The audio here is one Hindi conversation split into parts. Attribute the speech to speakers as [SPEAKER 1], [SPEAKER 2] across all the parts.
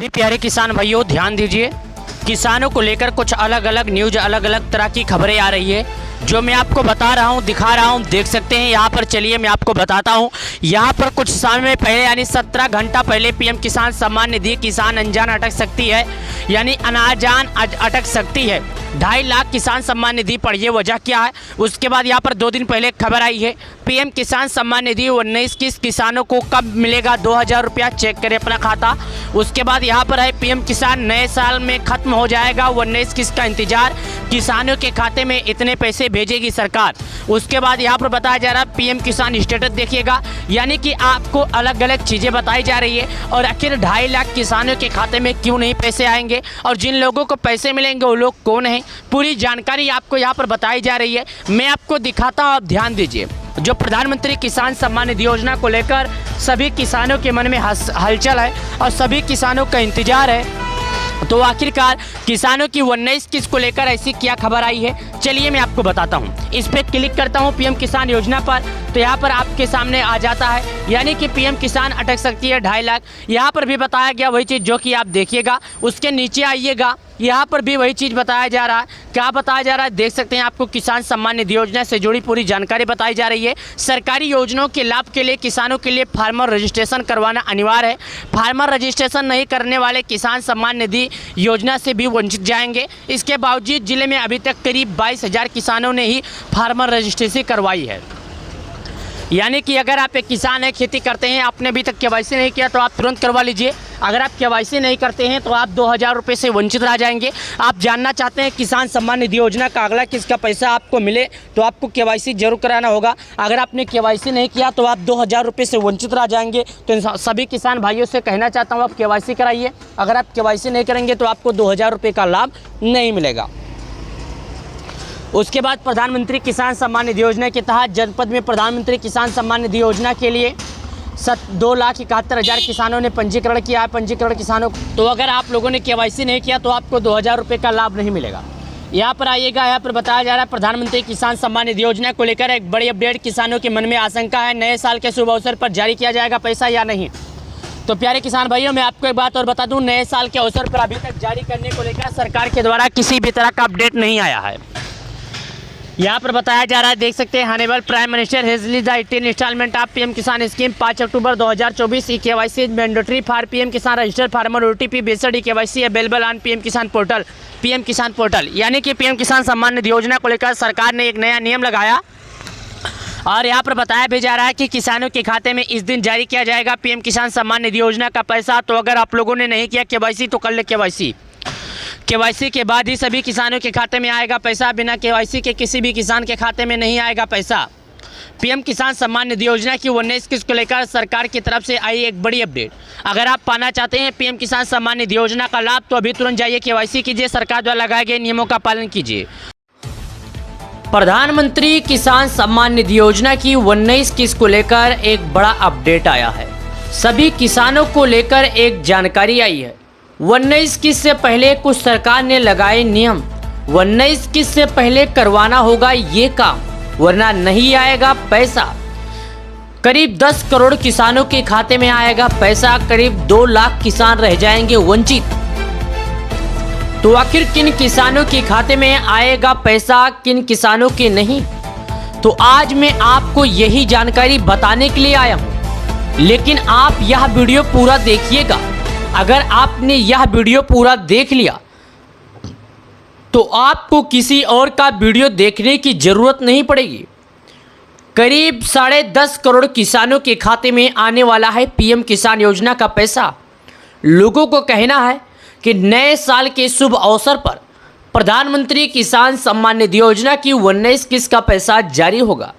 [SPEAKER 1] सभी प्यारे किसान भाइयों ध्यान दीजिए। किसानों को लेकर कुछ अलग अलग न्यूज, अलग अलग तरह की खबरें आ रही है जो मैं आपको बता रहा हूं, दिखा रहा हूं, देख सकते हैं यहाँ पर। चलिए मैं आपको बताता हूं। यहाँ पर कुछ समय पहले यानी 17 घंटा पहले पीएम किसान सम्मान निधि किसान अनजान अटक सकती है, यानी अनाजान अटक सकती है। 2.5 लाख किसान सम्मान निधि पर यह वजह क्या है। उसके बाद यहाँ पर 2 दिन पहले खबर आई है, पीएम किसान सम्मान निधि 19 किसानों को कब मिलेगा 2000 रुपया, चेक करें अपना खाता। उसके बाद यहाँ पर है पीएम किसान नए साल में खत्म हो जाएगा 19 किस्त का इंतजार, किसानों के खाते में इतने पैसे भेजेगी सरकार। उसके बाद यहाँ पर बताया जा रहा है पीएम किसान स्टेटस देखिएगा, यानी कि आपको अलग अलग चीज़ें बताई जा रही है। और आखिर 2.5 लाख किसानों के खाते में क्यों नहीं पैसे आएंगे और जिन लोगों को पैसे मिलेंगे वो लोग कौन हैं, पूरी जानकारी आपको यहाँ पर बताई जा रही है। मैं आपको दिखाता हूँ, आप ध्यान दीजिए। जो प्रधानमंत्री किसान सम्मान निधि योजना को लेकर सभी किसानों के मन में हलचल है और सभी किसानों का इंतजार है, तो आखिरकार किसानों की 19 किस्त को लेकर ऐसी क्या खबर आई है, चलिए मैं आपको बताता हूं। इस पर क्लिक करता हूं पीएम किसान योजना पर, तो यहां पर आपके सामने आ जाता है, यानी कि पीएम किसान अटक सकती है 2.5 लाख। यहां पर भी बताया गया वही चीज़ जो कि आप देखिएगा। उसके नीचे आइएगा, यहाँ पर भी वही चीज़ बताया जा रहा है। क्या बताया जा रहा है देख सकते हैं। आपको किसान सम्मान निधि योजना से जुड़ी पूरी जानकारी बताई जा रही है। सरकारी योजनाओं के लाभ के लिए किसानों के लिए फार्मर रजिस्ट्रेशन करवाना अनिवार्य है। फार्मर रजिस्ट्रेशन नहीं करने वाले किसान सम्मान निधि योजना से भी वंचित जाएंगे। इसके बावजूद जिले में अभी तक करीब 22,000 किसानों ने ही फार्मर रजिस्ट्रेशन करवाई है। यानी कि अगर आप एक किसान है, खेती करते हैं, आपने अभी तक केवाईसी नहीं किया तो आप तुरंत करवा लीजिए। अगर आप केवाईसी नहीं करते हैं तो आप 2000 रुपये से वंचित रह जाएंगे। आप जानना चाहते हैं किसान सम्मान निधि योजना का अगला किस्त का पैसा आपको मिले तो आपको केवाईसी जरूर कराना होगा। अगर आपने केवाईसी नहीं किया तो आप 2000 रुपये से वंचित रह जाएंगे। तो सभी किसान भाइयों से कहना चाहता हूँ आप केवाईसी कराइए। अगर आप केवाईसी नहीं करेंगे तो आपको 2000 रुपये का लाभ नहीं मिलेगा। उसके बाद प्रधानमंत्री किसान सम्मान निधि योजना के तहत जनपद में प्रधानमंत्री किसान सम्मान निधि योजना के लिए 2,71,000 किसानों ने पंजीकरण किया है। पंजीकरण किसानों तो अगर आप लोगों ने केवाईसी नहीं किया तो आपको 2000 रुपये का लाभ नहीं मिलेगा। यहाँ पर आइएगा, यहाँ पर बताया जा रहा है प्रधानमंत्री किसान सम्मान निधि योजना को लेकर एक बड़ी अपडेट। किसानों के मन में आशंका है नए साल के शुभ अवसर पर जारी किया जाएगा पैसा या नहीं। तो प्यारे किसान भाइयों, मैं आपको एक बात और बता दूं, नए साल के अवसर पर अभी तक जारी करने को लेकर सरकार के द्वारा किसी भी तरह का अपडेट नहीं आया है। यहाँ पर बताया जा रहा है, देख सकते हैं, honourable prime minister has released the 18 instalment of PM Kisan scheme 5 October 2024। E KYC mandatory for PM Kisan registered farmer OTP based e KYC available on PM Kisan portal. PM Kisan portal यानी कि पीएम किसान सम्मान निधि योजना को लेकर सरकार ने एक नया नियम लगाया और यहाँ पर बताया भी जा रहा है कि किसानों के खाते में इस दिन जारी किया जाएगा पीएम किसान सम्मान निधि योजना का पैसा। तो अगर आप लोगों ने नहीं किया केवाईसी तो कर ले केवाईसी। केवाईसी के बाद ही सभी किसानों के खाते में आएगा पैसा। बिना केवाईसी के किसी भी किसान के खाते में नहीं आएगा पैसा। पीएम किसान सम्मान निधि योजना की 19 किस्त को लेकर सरकार की तरफ से आई एक बड़ी अपडेट। अगर आप पाना चाहते हैं पीएम किसान सम्मान निधि योजना का लाभ तो अभी तुरंत जाइए, केवाईसी कीजिए, सरकार द्वारा लगाए गए नियमों का पालन कीजिए। प्रधानमंत्री किसान सम्मान निधि योजना की 19 किस्त को लेकर एक बड़ा अपडेट आया है। सभी किसानों को लेकर एक जानकारी आई है। 19 किस्त से पहले कुछ सरकार ने लगाए नियम। 19 किस्त से पहले करवाना होगा ये काम, वरना नहीं आएगा पैसा। करीब 10 करोड़ किसानों के खाते में आएगा पैसा। करीब 2 लाख किसान रह जाएंगे वंचित। तो आखिर किन किसानों के खाते में आएगा पैसा, किन किसानों के नहीं, तो आज मैं आपको यही जानकारी बताने के लिए आया हूं। लेकिन आप यह वीडियो पूरा देखिएगा। अगर आपने यह वीडियो पूरा देख लिया तो आपको किसी और का वीडियो देखने की ज़रूरत नहीं पड़ेगी। करीब 10.5 करोड़ किसानों के खाते में आने वाला है पीएम किसान योजना का पैसा। लोगों को कहना है कि नए साल के शुभ अवसर पर प्रधानमंत्री किसान सम्मान निधि योजना की 19 किस्त का पैसा जारी होगा।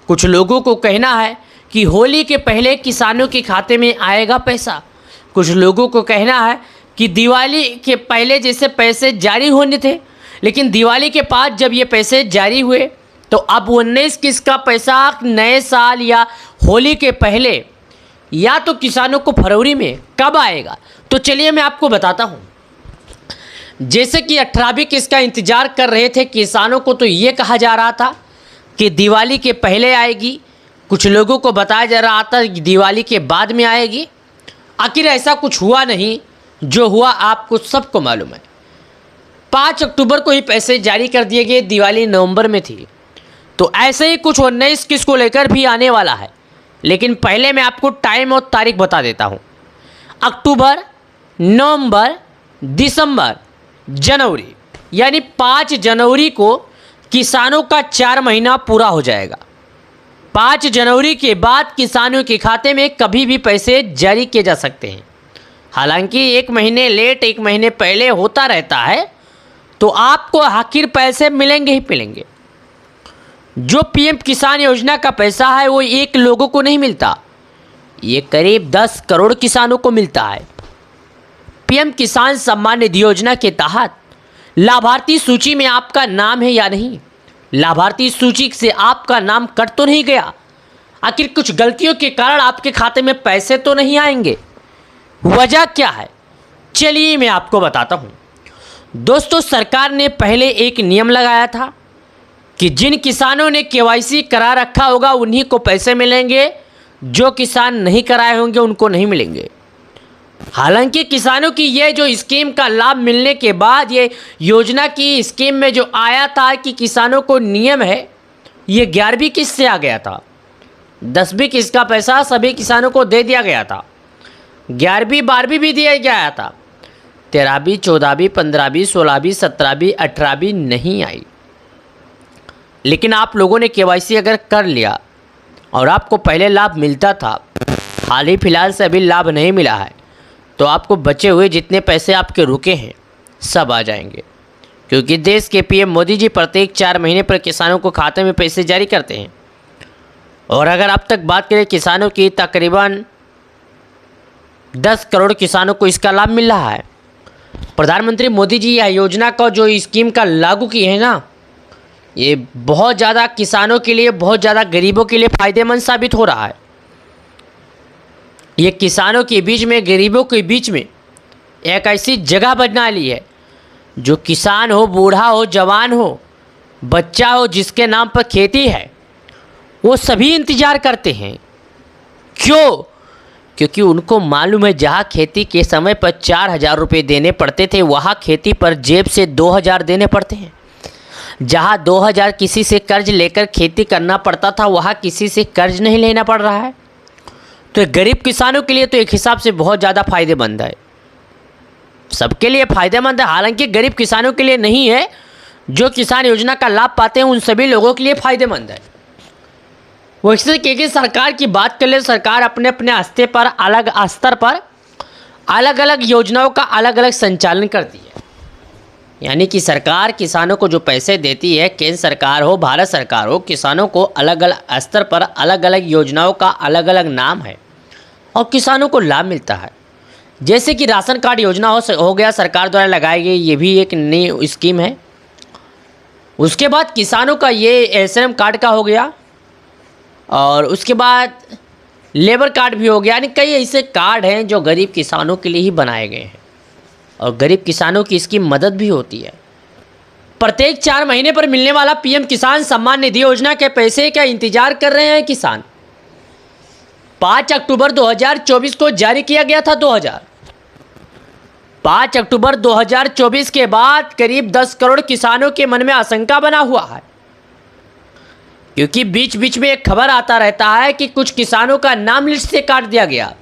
[SPEAKER 1] कुछ लोगों को कहना है कि होली के पहले किसानों के खाते में आएगा पैसा। कुछ लोगों को कहना है कि दिवाली के पहले जैसे पैसे जारी होने थे, लेकिन दिवाली के बाद जब ये पैसे जारी हुए तो अब 19 किस्त का पैसा नए साल या होली के पहले या तो किसानों को फरवरी में कब आएगा, तो चलिए मैं आपको बताता हूँ। जैसे कि 18वीं किस्त का इंतज़ार कर रहे थे किसानों को, तो ये कहा जा रहा था कि दिवाली के पहले आएगी। कुछ लोगों को बताया जा रहा था कि दिवाली के बाद में आएगी। आखिर ऐसा कुछ हुआ नहीं। जो हुआ आपको सबको मालूम है। 5 अक्टूबर को ही पैसे जारी कर दिए गए, दिवाली नवंबर में थी। तो ऐसे ही कुछ 19 किस को लेकर भी आने वाला है, लेकिन पहले मैं आपको टाइम और तारीख बता देता हूँ। अक्टूबर, नवंबर, दिसंबर, जनवरी, यानी 5 जनवरी को किसानों का 4 महीना पूरा हो जाएगा। 5 जनवरी के बाद किसानों के खाते में कभी भी पैसे जारी किए जा सकते हैं। हालांकि 1 महीने लेट, 1 महीने पहले होता रहता है, तो आपको आखिर पैसे मिलेंगे ही मिलेंगे। जो पीएम किसान योजना का पैसा है वो एक लोगों को नहीं मिलता, ये करीब 10 करोड़ किसानों को मिलता है। पीएम किसान सम्मान निधि योजना के तहत लाभार्थी सूची में आपका नाम है या नहीं, लाभार्थी सूची से आपका नाम कट तो नहीं गया, आखिर कुछ गलतियों के कारण आपके खाते में पैसे तो नहीं आएंगे, वजह क्या है, चलिए मैं आपको बताता हूँ। दोस्तों, सरकार ने पहले एक नियम लगाया था कि जिन किसानों ने केवाईसी करा रखा होगा उन्हीं को पैसे मिलेंगे, जो किसान नहीं कराए होंगे उनको नहीं मिलेंगे। हालांकि किसानों की ये जो स्कीम का लाभ मिलने के बाद, ये योजना की स्कीम में जो आया था कि किसानों को नियम है, ये 11वीं किस्त से आ गया था। 10वीं किस्त का पैसा सभी किसानों को दे दिया गया था, 11वीं 12वीं भी दिया गया था, 13वीं 14वीं 15वीं 16वीं 17वीं 18वीं नहीं आई। लेकिन आप लोगों ने केवाईसी अगर कर लिया और आपको पहले लाभ मिलता था, हाल ही फिलहाल से अभी लाभ नहीं मिला है, तो आपको बचे हुए जितने पैसे आपके रुके हैं सब आ जाएंगे, क्योंकि देश के पीएम मोदी जी प्रत्येक 4 महीने पर किसानों को खाते में पैसे जारी करते हैं। और अगर अब तक बात करें किसानों की, तकरीबन 10 करोड़ किसानों को इसका लाभ मिल रहा है। प्रधानमंत्री मोदी जी यह योजना का जो स्कीम का लागू की है ना, ये बहुत ज़्यादा किसानों के लिए, बहुत ज़्यादा गरीबों के लिए फ़ायदेमंद साबित हो रहा है। ये किसानों के बीच में, गरीबों के बीच में एक ऐसी जगह बना ली है, जो किसान हो, बूढ़ा हो, जवान हो, बच्चा हो, जिसके नाम पर खेती है, वो सभी इंतज़ार करते हैं। क्यों? क्योंकि उनको मालूम है जहाँ खेती के समय पर 4,000 रुपये देने पड़ते थे, वहाँ खेती पर जेब से 2,000 देने पड़ते हैं। जहाँ 2,000 किसी से कर्ज लेकर खेती करना पड़ता था, वहाँ किसी से कर्ज नहीं लेना पड़ रहा है। तो गरीब किसानों के लिए तो एक हिसाब से बहुत ज़्यादा फ़ायदेमंद है, सबके लिए फ़ायदेमंद है। हालांकि गरीब किसानों के लिए नहीं है, जो किसान योजना का लाभ पाते हैं उन सभी लोगों के लिए फ़ायदेमंद है। वैसे क्योंकि सरकार की बात कर ले, सरकार अपने अपने स्तर पर, अलग स्तर पर अलग अलग योजनाओं का अलग अलग संचालन करती है। यानी कि सरकार किसानों को जो पैसे देती है, केंद्र सरकार हो, भारत सरकार हो, किसानों को अलग अलग स्तर पर अलग अलग योजनाओं का अलग अलग नाम है और किसानों को लाभ मिलता है। जैसे कि राशन कार्ड योजना हो गया, सरकार द्वारा लगाई गई, ये भी एक नई स्कीम है। उसके बाद किसानों का ये एसएम कार्ड का हो गया, और उसके बाद लेबर कार्ड भी हो गया। यानी कई ऐसे कार्ड हैं जो गरीब किसानों के लिए ही बनाए गए हैं, और गरीब किसानों की इसकी मदद भी होती है। प्रत्येक 4 महीने पर मिलने वाला पीएम किसान सम्मान निधि योजना के पैसे का इंतजार कर रहे हैं किसान। 5 अक्टूबर 2024 को जारी किया गया था 5 अक्टूबर 2024 के बाद करीब 10 करोड़ किसानों के मन में आशंका बना हुआ है, क्योंकि बीच बीच में एक खबर आता रहता है कि कुछ किसानों का नाम लिस्ट से काट दिया गया।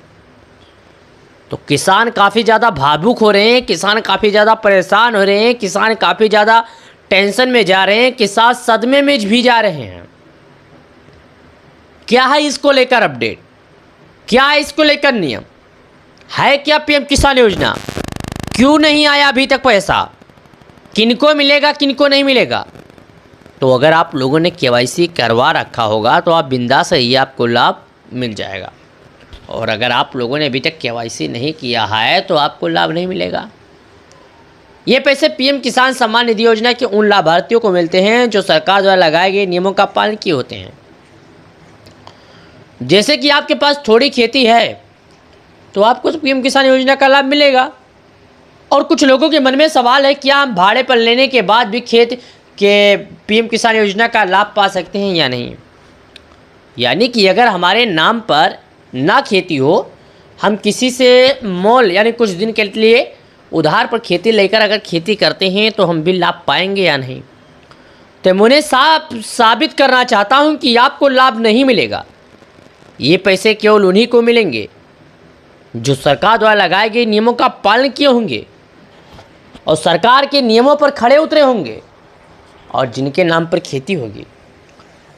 [SPEAKER 1] तो किसान काफ़ी ज़्यादा भावुक हो रहे हैं, किसान काफ़ी ज़्यादा परेशान हो रहे हैं, किसान काफ़ी ज़्यादा टेंशन में जा रहे हैं, किसान सदमे में भी जा रहे हैं। क्या है इसको लेकर अपडेट, क्या है इसको लेकर नियम है, क्या पीएम किसान योजना, क्यों नहीं आया अभी तक पैसा, किनको मिलेगा किनको नहीं मिलेगा? तो अगर आप लोगों ने केवाईसी करवा रखा होगा तो आप बिंदास रहिए, आपको लाभ मिल जाएगा। और अगर आप लोगों ने अभी तक केवाईसी नहीं किया है तो आपको लाभ नहीं मिलेगा। ये पैसे पीएम किसान सम्मान निधि योजना के उन लाभार्थियों को मिलते हैं जो सरकार द्वारा लगाए गए नियमों का पालन किए होते हैं। जैसे कि आपके पास थोड़ी खेती है तो आपको पीएम किसान योजना का लाभ मिलेगा। और कुछ लोगों के मन में सवाल है, क्या हम भाड़े पर लेने के बाद भी खेत के पीएम किसान योजना का लाभ पा सकते हैं या नहीं? यानी कि अगर हमारे नाम पर ना खेती हो हम किसी से मोल यानी कुछ दिन के लिए उधार पर खेती लेकर अगर खेती करते हैं तो हम भी लाभ पाएंगे या नहीं। तो मैं उन्हें साबित करना चाहता हूं कि आपको लाभ नहीं मिलेगा। ये पैसे केवल उन्हीं को मिलेंगे जो सरकार द्वारा लगाए गए नियमों का पालन किए होंगे और सरकार के नियमों पर खड़े उतरे होंगे और जिनके नाम पर खेती होगी।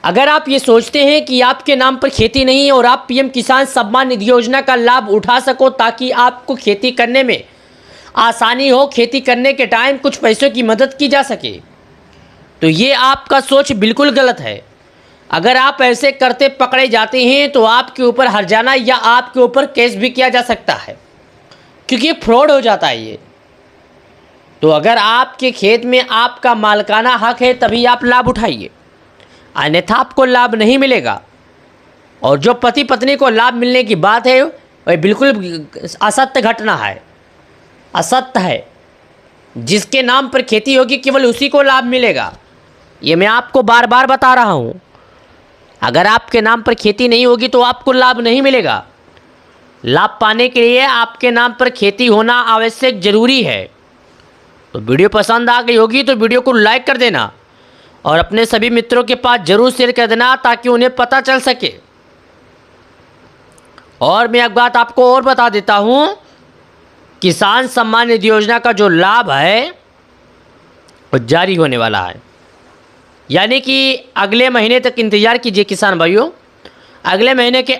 [SPEAKER 1] अगर आप ये सोचते हैं कि आपके नाम पर खेती नहीं है और आप पीएम किसान सम्मान निधि योजना का लाभ उठा सको ताकि आपको खेती करने में आसानी हो, खेती करने के टाइम कुछ पैसों की मदद की जा सके, तो ये आपका सोच बिल्कुल गलत है। अगर आप ऐसे करते पकड़े जाते हैं तो आपके ऊपर हर्जाना या आपके ऊपर केस भी किया जा सकता है, क्योंकि फ्रॉड हो जाता है ये। तो अगर आपके खेत में आपका मालिकाना हक है तभी आप लाभ उठाइए, अन्यथा आपको लाभ नहीं मिलेगा। और जो पति पत्नी को लाभ मिलने की बात है वह बिल्कुल असत्य घटना है, असत्य है। जिसके नाम पर खेती होगी केवल उसी को लाभ मिलेगा, ये मैं आपको बार बार बता रहा हूँ। अगर आपके नाम पर खेती नहीं होगी तो आपको लाभ नहीं मिलेगा। लाभ पाने के लिए आपके नाम पर खेती होना आवश्यक ज़रूरी है। तो वीडियो पसंद आ गई होगी तो वीडियो को लाइक कर देना और अपने सभी मित्रों के पास ज़रूर शेयर कर देना ताकि उन्हें पता चल सके। और मैं एक बात आपको और बता देता हूँ, किसान सम्मान निधि योजना का जो लाभ है वो जारी होने वाला है, यानी कि अगले महीने तक इंतज़ार कीजिए किसान भाइयों। अगले महीने के